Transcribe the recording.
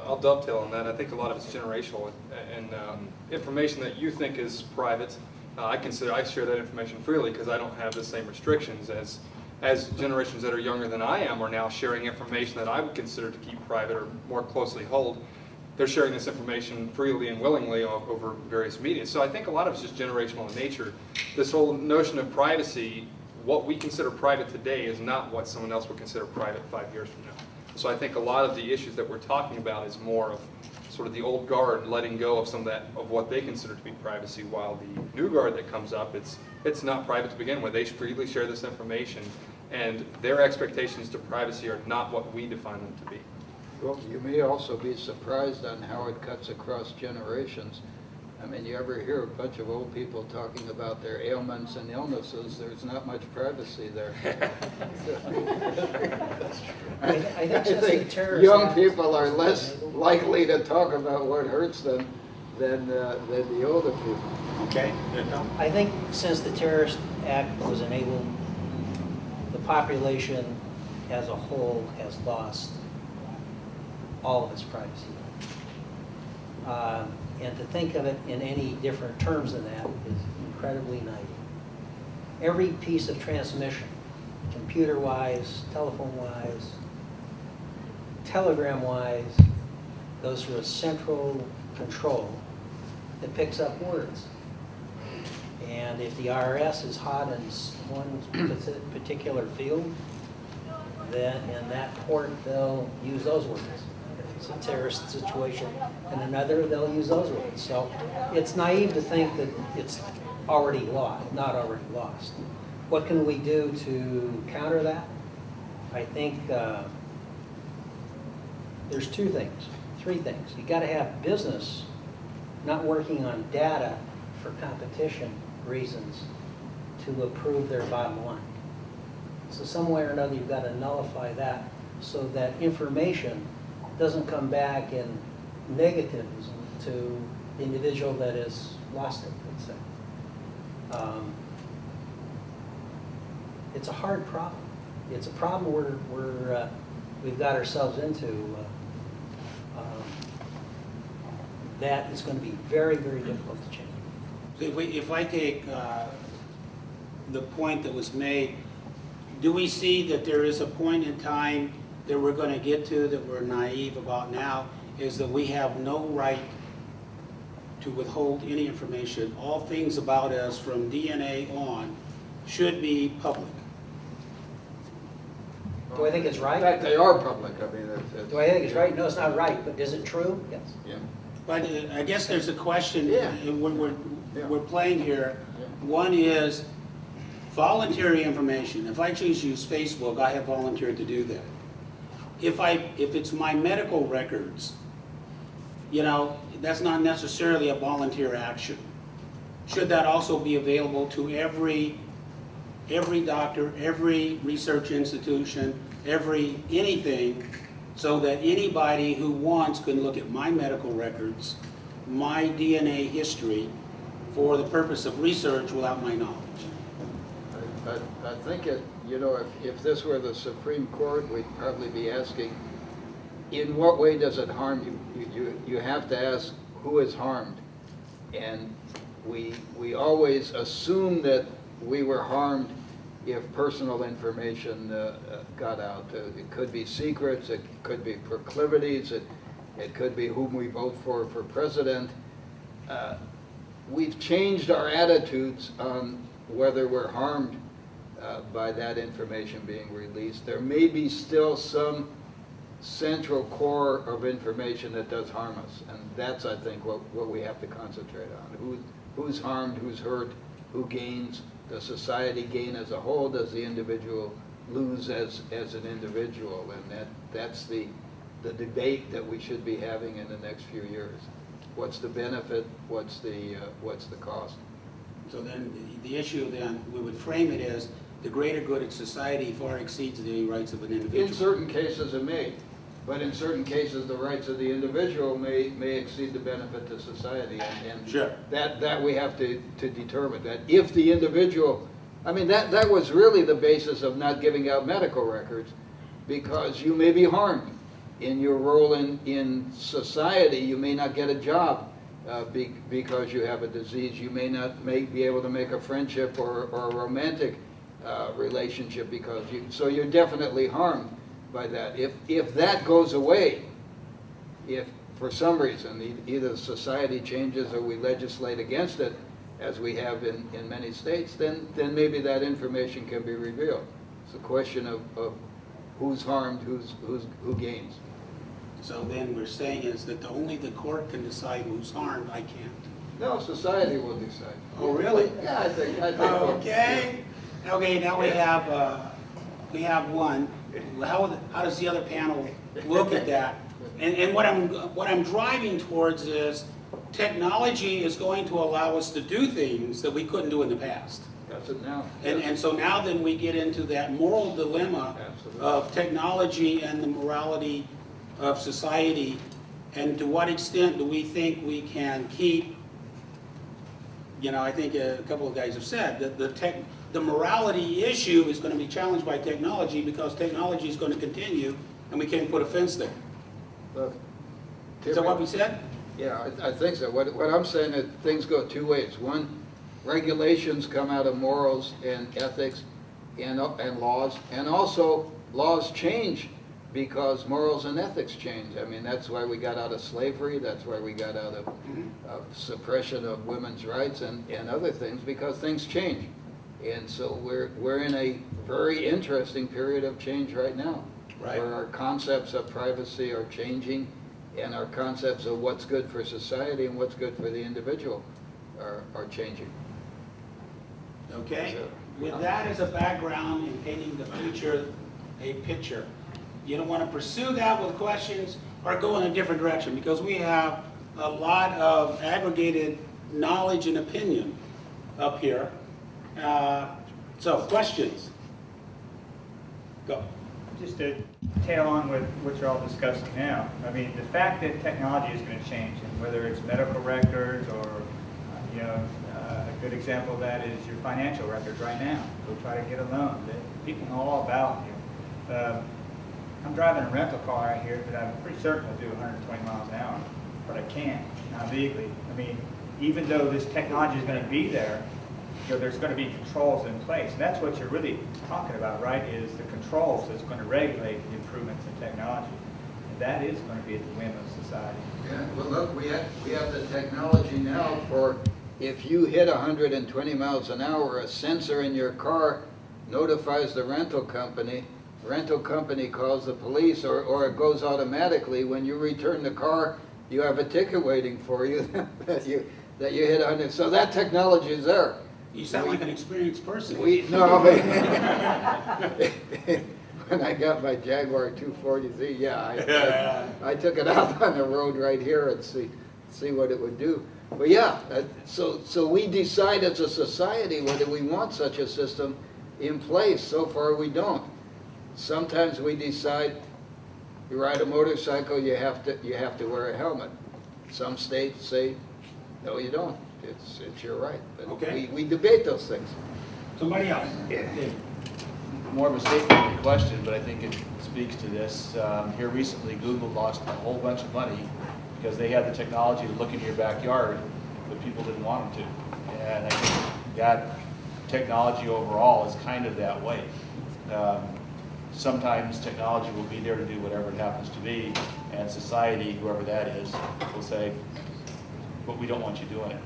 I'll dovetail on that. I think a lot of it's generational, and information that you think is private, I share that information freely because I don't have the same restrictions as generations that are younger than I am are now sharing information that I would consider to keep private or more closely hold. They're sharing this information freely and willingly over various media. So I think a lot of it's just generational in nature. This whole notion of privacy, what we consider private today is not what someone else would consider private 5 years from now. So I think a lot of the issues that we're talking about is more of sort of the old guard letting go of some of what they consider to be privacy, while the new guard that comes up, it's not private to begin with. They freely share this information, and their expectations to privacy are not what we define them to be. Well, you may also be surprised on how it cuts across generations. I mean, you ever hear a bunch of old people talking about their ailments and illnesses, there's not much privacy there. I think young people are less likely to talk about what hurts them than the older people. Okay. I think since the Terrorist Act was enabled, the population as a whole has lost all of its privacy. And to think of it in any different terms than that is incredibly naive. Every piece of transmission, computer-wise, telephone-wise, telegram-wise, goes through a central control that picks up words. And if the IRS is hot in one particular field, then in that port they'll use those words. If it's a terrorist situation in another, they'll use those words. So it's naive to think that it's already lost, not already lost. What can we do to counter that? I think there's three things. You got to have business not working on data for competition reasons to improve their bottom line. So some way or another you've got to nullify that so that information doesn't come back in negativism to the individual that has lost it, let's say. It's a hard problem. It's a problem we've got ourselves into that is going to be very, very difficult to change. If I take the point that was made, do we see that there is a point in time that we're going to get to that we're naive about now, is that we have no right to withhold any information. All things about us from DNA on should be public. Do I think it's right? In fact, they are public. I mean, Do I think it's right? No, it's not right, but is it true? Yes. Yeah. But I guess there's a question when we're playing here. Yeah. One is voluntary information. If I choose to use Facebook, I have volunteered to do that. If it's my medical records, you know, that's not necessarily a volunteer action. Should that also be available to every doctor, every research institution, anything, so that anybody who wants can look at my medical records, my DNA history, for the purpose of research without my knowledge? I think if this were the Supreme Court, we'd probably be asking, in what way does it harm you? You have to ask who is harmed. And we always assume that we were harmed if personal information got out. It could be secrets, it could be proclivities, it could be whom we vote for president. We've changed our attitudes on whether we're harmed by that information being released. There may be still some central core of information that does harm us, and that's, I think, what we have to concentrate on. Who's harmed, who's hurt, who gains? Does society gain as a whole? Does the individual lose as an individual? And that's the debate that we should be having in the next few years. What's the benefit? What's the cost? So then the issue then, we would frame it as the greater good of society far exceeds the rights of an individual. In certain cases it may, but in certain cases the rights of the individual may exceed the benefit to society. And sure. That we have to determine. That if the individual, I mean, that was really the basis of not giving out medical records, because you may be harmed. in your role in society, you may not get a job because you have a disease. You may not be able to make a friendship or a romantic relationship because so you're definitely harmed by that. If that goes away, if for some reason either society changes or we legislate against it, as we have in many states, then maybe that information can be revealed. It's a question of who's harmed, who gains. So then we're saying is that only the court can decide who's harmed, I can't. No, society will decide. Oh, really? Yeah, I think. Okay. Okay, now we have one. How does the other panel look at that? And what I'm driving towards is technology is going to allow us to do things that we couldn't do in the past. That's it now. And so now then we get into that moral dilemma Absolutely. of technology and the morality of society, and to what extent do we think we can keep, I think a couple of guys have said that the morality issue is going to be challenged by technology because technology is going to continue and we can't put a fence there. Look, Is that what we said? Yeah, I think so. What I'm saying is things go two ways. One, regulations come out of morals and ethics and laws, and also laws change because morals and ethics change. I mean, that's why we got out of slavery, that's why we got out of suppression of women's rights and other things, because things change. And so we're in a very interesting period of change right now, Right. where our concepts of privacy are changing, and our concepts of what's good for society and what's good for the individual are changing. Okay. So, With that as a background in painting the future a picture, you don't want to pursue that with questions or go in a different direction, because we have a lot of aggregated knowledge and opinion up here. So, questions? Go. Just to tail on with what you're all discussing now, I mean, the fact that technology is going to change, and whether it's medical records or, a good example of that is your financial records right now. Go try to get a loan. People know all about you. I'm driving a rental car out here that I'm pretty certain will do 120 miles an hour, but I can't, not legally. I mean, even though this technology is going to be there, there's going to be controls in place. And that's what you're really talking about, right, is the controls that's going to regulate the improvements in technology. And that is going to be at the whim of society. Yeah, well, look, we have the technology now for if you hit 120 miles an hour, a sensor in your car notifies the rental company calls the police, or it goes automatically. When you return the car, you have a ticket waiting for you that you hit 100. So that technology is there. You sound like an experienced person. When I got my Jaguar 240Z, I took it out on the road right here and see what it would do. But yeah, so we decide as a society whether we want such a system in place. So far we don't. Sometimes we decide you ride a motorcycle, you have to wear a helmet. Some states say, no, you don't. It's your right. But Okay. we debate those things. Somebody else. More of a statement than a question, but I think it speaks to this. Here recently, Google lost a whole bunch of money because they had the technology to look into your backyard, but people didn't want them to. And I think that technology overall is kind of that way. Sometimes technology will be there to do whatever it happens to be, and society, whoever that is, will say, but we don't want you doing it.